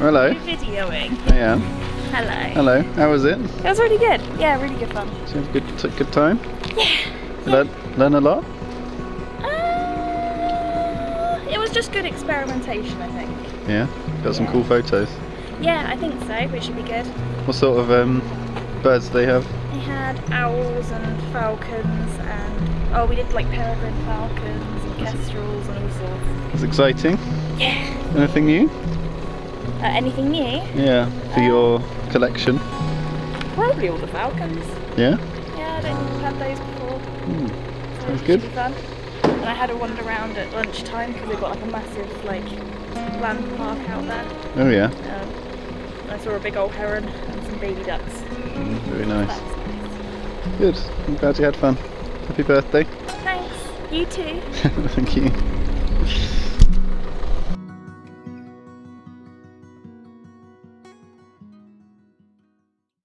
Hello. Are you videoing? I am. Hello. Hello. How was it? It was really good. Yeah, really good fun. Did you have a good time? Yeah. Learn a lot? It was just good experimentation, I think. Yeah. Got some cool photos. Yeah, I think so, which should be good. What sort of birds do they have? They had owls and falcons and, we did like peregrine falcons and kestrels and all sorts. It's exciting. Yeah. Anything new? Anything new? Yeah. For your collection? Probably all the falcons. Yeah? Yeah, I don't think we've had those before. So Sounds it good. should be fun. And I had a wander around at lunchtime because they've got like a massive land park out there. Oh yeah. I saw a big old heron and some baby ducks. Very nice. That was nice. Good. I'm glad you had fun. Happy birthday. Thanks. You too. Thank you.